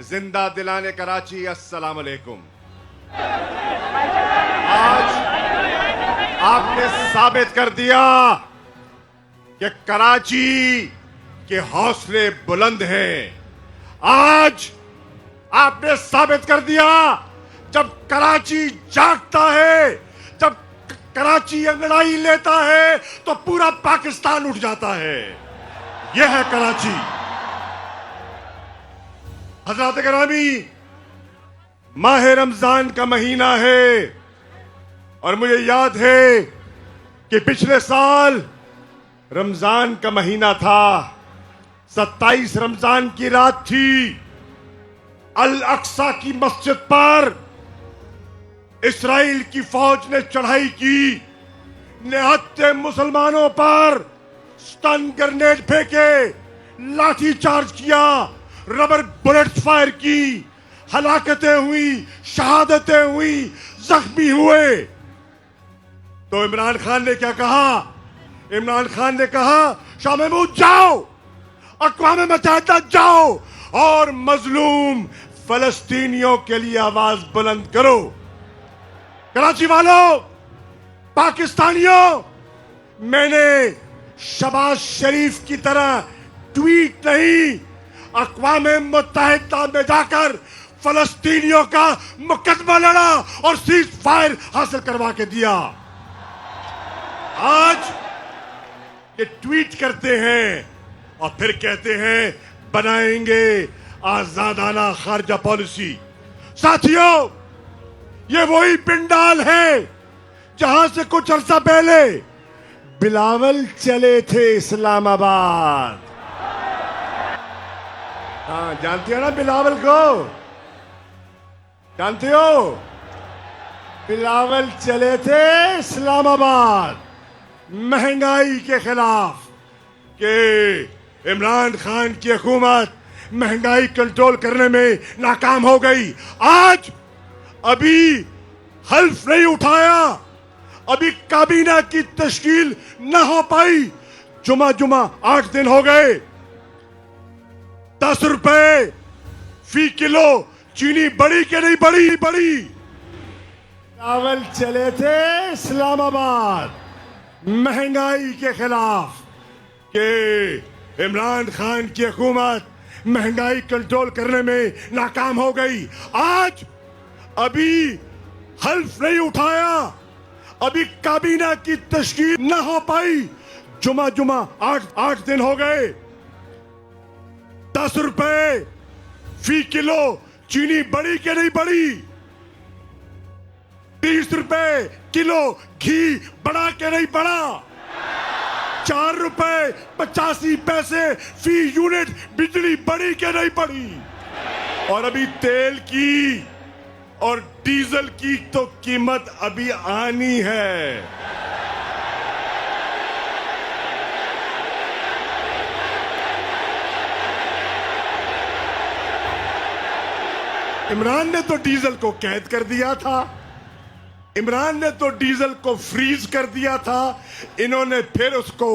जिंदा दिलाने कराची, अस्सलाम वालेकुम। आज आपने साबित कर दिया कि कराची के हौसले बुलंद हैं। आज आपने साबित कर दिया, जब कराची जागता है, जब कराची अंगड़ाई लेता है तो पूरा पाकिस्तान उठ जाता है। यह है कराची। हज़रात गिरामी, माह रमजान का महीना है और मुझे याद है कि पिछले साल रमजान का महीना था, 27 रमजान की रात थी। अल अक्सा की मस्जिद पर इस्राइल की फौज ने चढ़ाई की, निहत्थे मुसलमानों पर स्टन ग्रेनेड फेंके, लाठी चार्ज किया, रबर बुलेट्स फायर की, हलाकतें हुई, शहादतें हुई, जख्मी हुए। तो इमरान खान ने क्या कहा? इमरान खान ने कहा, शाह महमूद जाओ, अक़वाम मुत्तहिदा जाओ और मजलूम फलस्तीनियों के लिए आवाज बुलंद करो। कराची वालों, पाकिस्तानियों, मैंने शहबाज शरीफ की तरह ट्वीट नहीं, अक़वाम मुत्तहिदा में जाकर फलस्तीनियों का मुकदमा लड़ा और सीज फायर हासिल करवा के दिया। आज ये ट्वीट करते हैं और फिर कहते हैं बनाएंगे आजादाना खारजा पॉलिसी। साथियों, ये वही पिंडाल है जहां से कुछ अरसा पहले बिलावल चले थे इस्लामाबाद। हाँ, जानते हो ना बिलावल को? जानते हो? बिलावल चले थे इस्लामाबाद महंगाई के खिलाफ कि इमरान खान की हुकूमत महंगाई कंट्रोल करने में नाकाम हो गई। आज अभी हल्फ नहीं उठाया, अभी काबीना की तश्कील न हो पाई, जुमा 8 दिन हो गए। 10 रुपए फी किलो चीनी बढ़ी के नहीं बढ़ी? चावल चले थे इस्लामाबाद महंगाई के खिलाफ कि इमरान खान की हुकूमत महंगाई कंट्रोल करने में नाकाम हो गई। आज अभी हल्फ नहीं उठाया, अभी काबीना की तश्कील न हो पाई, जुमा 8 दिन हो गए। 10 रुपए फी किलो चीनी बढ़ी के नहीं बढ़ी? 30 रुपए किलो घी बढ़ा के नहीं बढ़ा? 4 रुपए 85 पैसे फी यूनिट बिजली बढ़ी के नहीं बढ़ी? और अभी तेल की और डीजल की तो कीमत अभी आनी है। इमरान ने तो डीजल को कैद कर दिया था, इमरान ने तो डीजल को फ्रीज कर दिया था, इन्होंने फिर उसको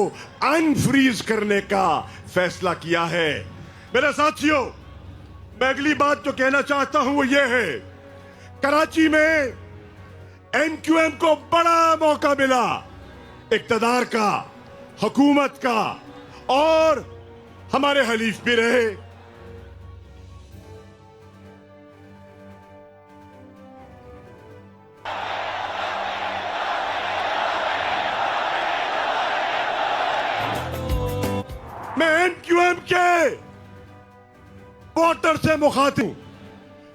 अनफ्रीज करने का फैसला किया है। मेरे साथियों, मैं अगली बात जो कहना चाहता हूं वो ये है, कराची में एमक्यूएम को बड़ा मौका मिला इक्तदार का, हुकूमत का, और हमारे हलीफ भी रहे। मैं एमक्यूएम के वोटर से मुखातिब हूं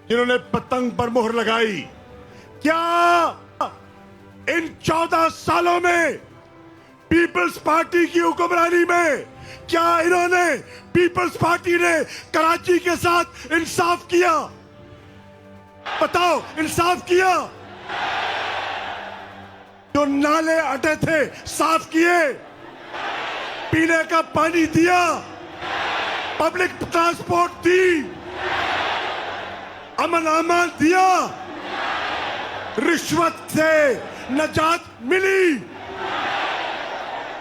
जिन्होंने पतंग पर मोहर लगाई। क्या इन 14 सालों में पीपल्स पार्टी की हुक्मरानी में क्या इन्होंने, पीपल्स पार्टी ने कराची के साथ इंसाफ किया? बताओ, इंसाफ किया? जो नाले अटे थे साफ किए, पीने का पानी दिया, पब्लिक ट्रांसपोर्ट दी, अमन अमान दिया, रिश्वत से नजात मिली,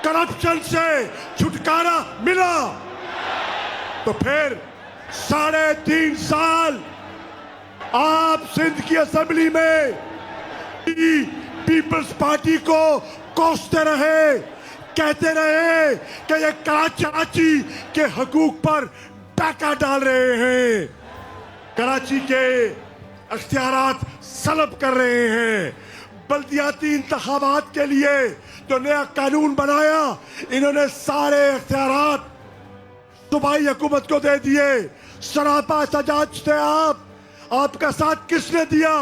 करप्शन से छुटकारा मिला। तो फिर 3.5 साल आप सिंध की असेंबली में पीपल्स पार्टी को कोसते रहे, कहते रहे कि ये कराची के हकूक पर डाका डाल रहे हैं, कराची के अख्तियारात सलब कर रहे हैं। बल्दियाती इंतखाबात के लिए जो नया कानून बनाया, इन्होंने सारे अख्तियारात सूबाई हुकूमत को दे दिए। सरापा एहतजाज थे आपका साथ किसने दिया?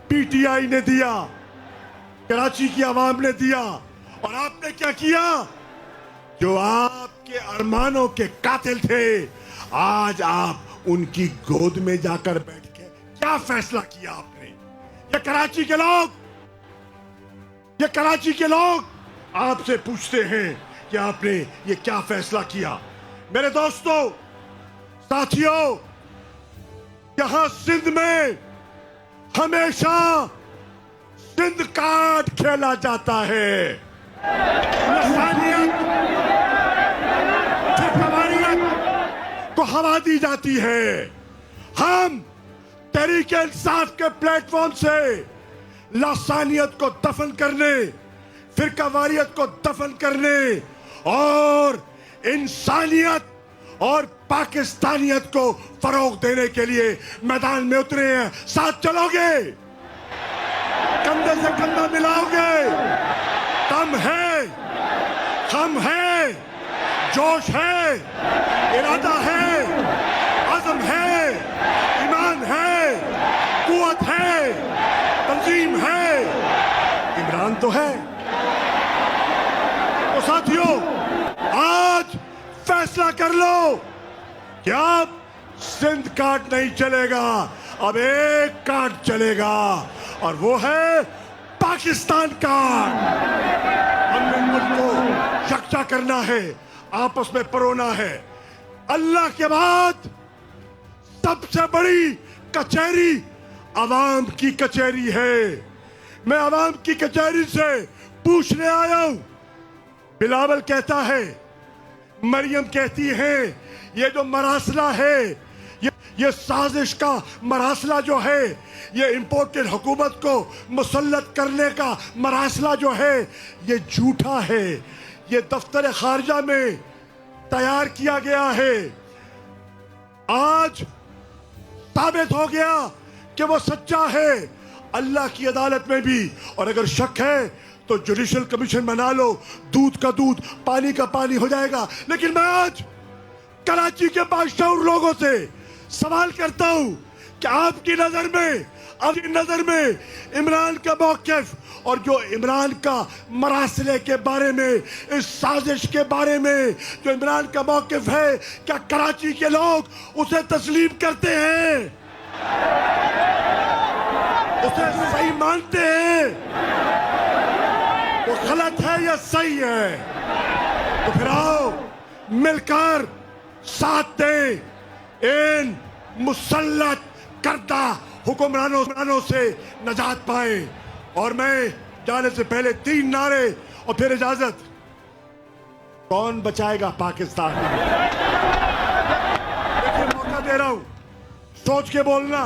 पीटीआई ने दिया, कराची की आवाम ने दिया। और आपने क्या किया? जो आपके अरमानों के कातिल थे, आज आप उनकी गोद में जाकर बैठ के क्या फैसला किया आपने? ये कराची के लोग आपसे पूछते हैं कि आपने ये क्या फैसला किया। मेरे दोस्तों, साथियों, यहां सिंध में हमेशा सिंध कार्ड खेला जाता है। लसानियत को हवा दी जाती है। हम तहरीक इंसाफ के प्लेटफॉर्म से लसानियत को दफन करने, फिरकावारियत को दफन करने और इंसानियत और पाकिस्तानियत को फरोग देने के लिए मैदान में उतरे हैं। साथ चलोगे? कंधे से कंधा मिलाओगे? दम है, हम है, जोश है, इरादा है, अज़म है, ईमान है, कुव्वत है, तंजीम है, इमरान तो है। तो साथियों, आज फैसला कर लो कि अब सिंध कार्ड नहीं चलेगा, अब एक कार्ड चलेगा और वो है पाकिस्तान कार्ड। हमने मुल्क को यकजा करना है, आपस में परोना है। अल्लाह के बाद सबसे बड़ी कचहरी अवाम की कचहरी है। मैं अवाम की कचहरी से पूछने आया हूं। बिलावल कहता है, मरियम कहती है, ये जो मरासला है, ये साजिश का मरासला जो है, ये इंपोर्टेड हुकूमत को मुसल्लत करने का मरासला जो है, ये झूठा है। ये दफ्तर खारजा में तैयार किया गया है। आज साबित हो गया कि वो सच्चा है अल्लाह की अदालत में भी। और अगर शक है तो जुडिशल कमीशन बना लो, दूध का दूध पानी का पानी हो जाएगा। लेकिन मैं आज कराची के बादशाह लोगों से सवाल करता हूं कि आपकी नजर में इमरान का मौक़िफ़ और जो इमरान का मरासले के बारे में, इस साजिश के बारे में जो इमरान का मौक़िफ़ है, क्या कराची के लोग उसे तस्लीम करते हैं? उसे सही मानते हैं? वो गलत है या सही है? तो फिर आओ मिलकर साथ दें, इन मुसल्लत करदा हुक्मरानों से नजात पाए। और मैं जाने से पहले 3 नारे और फिर इजाजत। कौन बचाएगा पाकिस्तान? देखिए, मौका दे रहा हूं, सोच के बोलना।